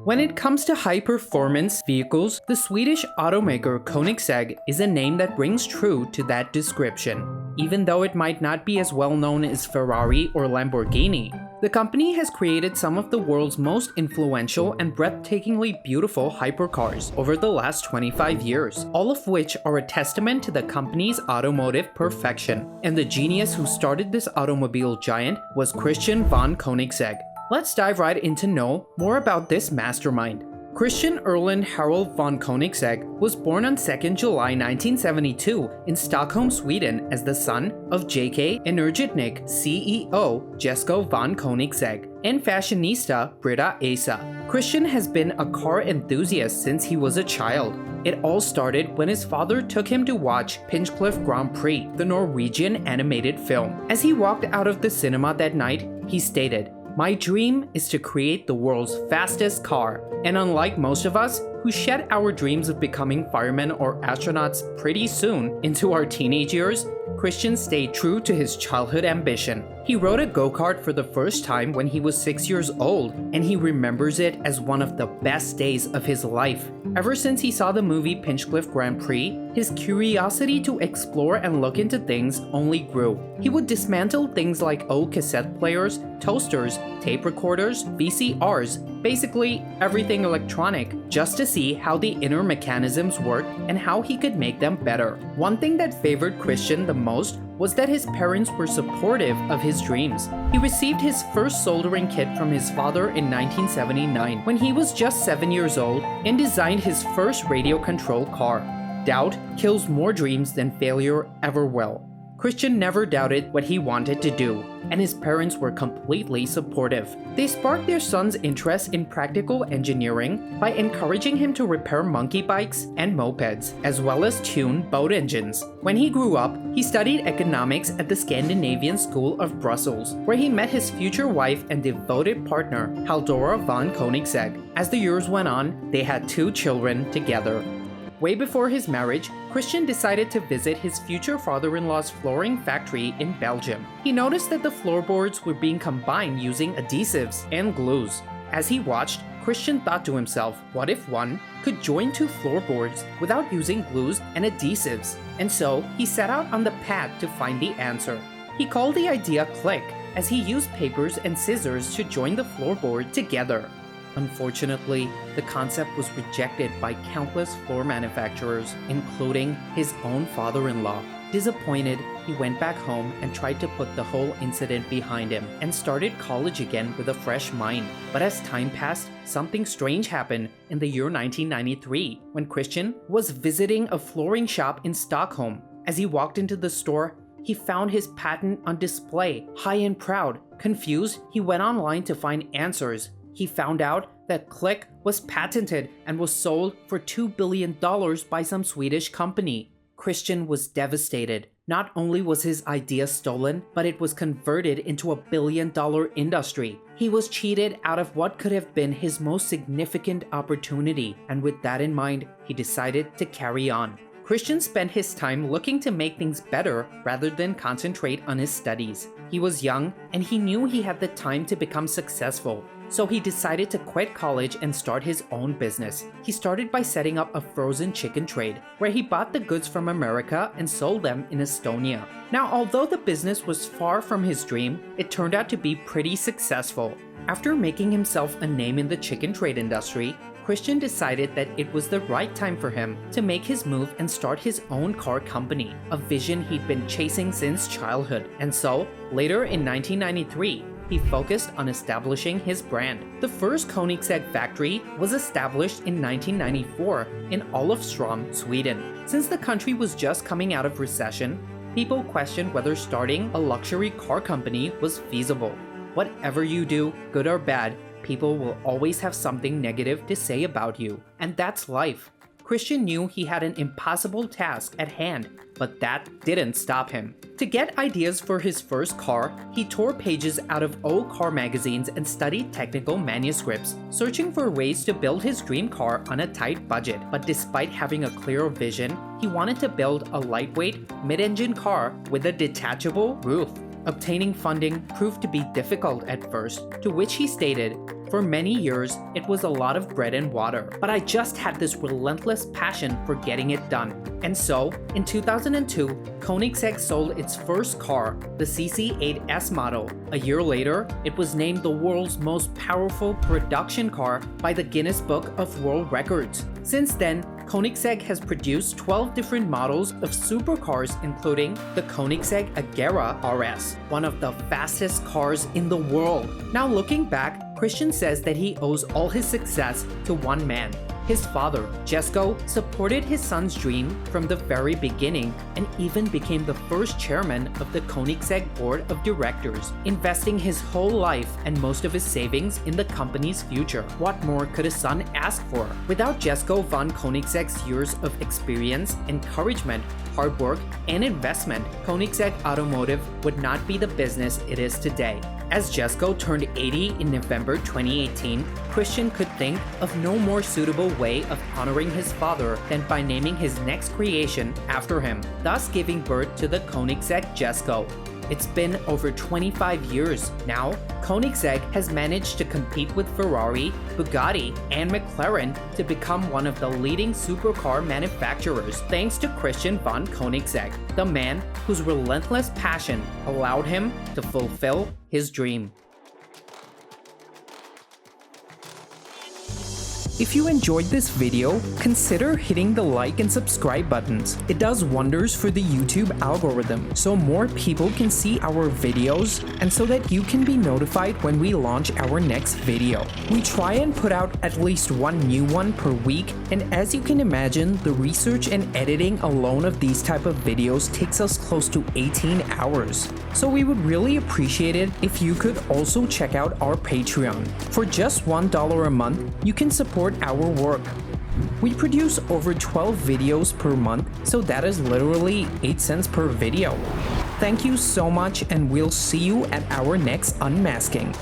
When it comes to high-performance vehicles, the Swedish automaker Koenigsegg is a name that rings true to that description. Even though it might not be as well known as Ferrari or Lamborghini, the company has created some of the world's most influential and breathtakingly beautiful hypercars over the last 25 years, all of which are a testament to the company's automotive perfection. And the genius who started this automobile giant was Christian von Koenigsegg. Let's dive right in to know more about this mastermind. Christian Erland Harald von Koenigsegg was born on 2nd July 1972 in Stockholm, Sweden as the son of J.K. Energiteknik CEO Jesko von Koenigsegg and fashionista Brita Aasa. Christian has been a car enthusiast since he was a child. It all started when his father took him to watch Pinchcliffe Grand Prix, the Norwegian animated film. As he walked out of the cinema that night, he stated, "My dream is to create the world's fastest car." And unlike most of us, who shed our dreams of becoming firemen or astronauts pretty soon into our teenage years, Christian stayed true to his childhood ambition. He rode a go-kart for the first time when he was 6 years old, and he remembers it as one of the best days of his life. Ever since he saw the movie Pinchcliffe Grand Prix, his curiosity to explore and look into things only grew. He would dismantle things like old cassette players, toasters, tape recorders, VCRs, basically everything electronic, just to see how the inner mechanisms worked and how he could make them better. One thing that favored Christian the most was that his parents were supportive of his dreams. He received his first soldering kit from his father in 1979 when he was just 7 years old and designed his first radio-controlled car. Doubt kills more dreams than failure ever will. Christian never doubted what he wanted to do, and his parents were completely supportive. They sparked their son's interest in practical engineering by encouraging him to repair monkey bikes and mopeds, as well as tune boat engines. When he grew up, he studied economics at the Scandinavian School of Brussels, where he met his future wife and devoted partner, Haldora von Koenigsegg. As the years went on, they had 2 children together. Way before his marriage, Christian decided to visit his future father-in-law's flooring factory in Belgium. He noticed that the floorboards were being combined using adhesives and glues. As he watched, Christian thought to himself, what if one could join 2 floorboards without using glues and adhesives? And so, he set out on the path to find the answer. He called the idea click, as he used papers and scissors to join the floorboard together. Unfortunately, the concept was rejected by countless floor manufacturers, including his own father-in-law. Disappointed, he went back home and tried to put the whole incident behind him and started college again with a fresh mind. But as time passed, something strange happened in the year 1993 when Christian was visiting a flooring shop in Stockholm. As he walked into the store, he found his patent on display. High and proud, confused, he went online to find answers. He found out that Click was patented and was sold for $2 billion by some Swedish company. Christian was devastated. Not only was his idea stolen, but it was converted into a billion-dollar industry. He was cheated out of what could have been his most significant opportunity, and with that in mind, he decided to carry on. Christian spent his time looking to make things better rather than concentrate on his studies. He was young, and he knew he had the time to become successful. So he decided to quit college and start his own business. He started by setting up a frozen chicken trade, where he bought the goods from America and sold them in Estonia. Now, although the business was far from his dream, it turned out to be pretty successful. After making himself a name in the chicken trade industry, Christian decided that it was the right time for him to make his move and start his own car company, a vision he'd been chasing since childhood. And so, later in 1993, he focused on establishing his brand. The first Koenigsegg factory was established in 1994 in Olofström, Sweden. Since the country was just coming out of recession, people questioned whether starting a luxury car company was feasible. Whatever you do, good or bad, people will always have something negative to say about you. And that's life. Christian knew he had an impossible task at hand, but that didn't stop him. To get ideas for his first car, he tore pages out of old car magazines and studied technical manuscripts, searching for ways to build his dream car on a tight budget. But despite having a clear vision, he wanted to build a lightweight, mid-engine car with a detachable roof. Obtaining funding proved to be difficult at first, to which he stated, "For many years, it was a lot of bread and water, but I just had this relentless passion for getting it done." And so, in 2002, Koenigsegg sold its first car, the CC8S model. A year later, it was named the world's most powerful production car by the Guinness Book of World Records. Since then, Koenigsegg has produced 12 different models of supercars, including the Koenigsegg Agera RS, one of the fastest cars in the world. Now looking back, Christian says that he owes all his success to one man. His father, Jesko, supported his son's dream from the very beginning and even became the first chairman of the Koenigsegg board of directors, investing his whole life and most of his savings in the company's future. What more could a son ask for? Without Jesko von Koenigsegg's years of experience, encouragement, hard work, and investment, Koenigsegg Automotive would not be the business it is today. As Jesko turned 80 in November 2018, Christian could think of no more suitable way of honoring his father than by naming his next creation after him, thus giving birth to the Koenigsegg Jesko. It's been over 25 years now. Koenigsegg has managed to compete with Ferrari, Bugatti, and McLaren to become one of the leading supercar manufacturers thanks to Christian von Koenigsegg, the man whose relentless passion allowed him to fulfill his dream. If you enjoyed this video, consider hitting the like and subscribe buttons. It does wonders for the YouTube algorithm, so more people can see our videos and so that you can be notified when we launch our next video. We try and put out at least one new one per week, and as you can imagine, the research and editing alone of these type of videos takes us close to 18 hours. So we would really appreciate it if you could also check out our Patreon. For just $1 a month, you can support our work. We produce over 12 videos per month, so that is literally 8 cents per video. Thank you so much, and we'll see you at our next unmasking.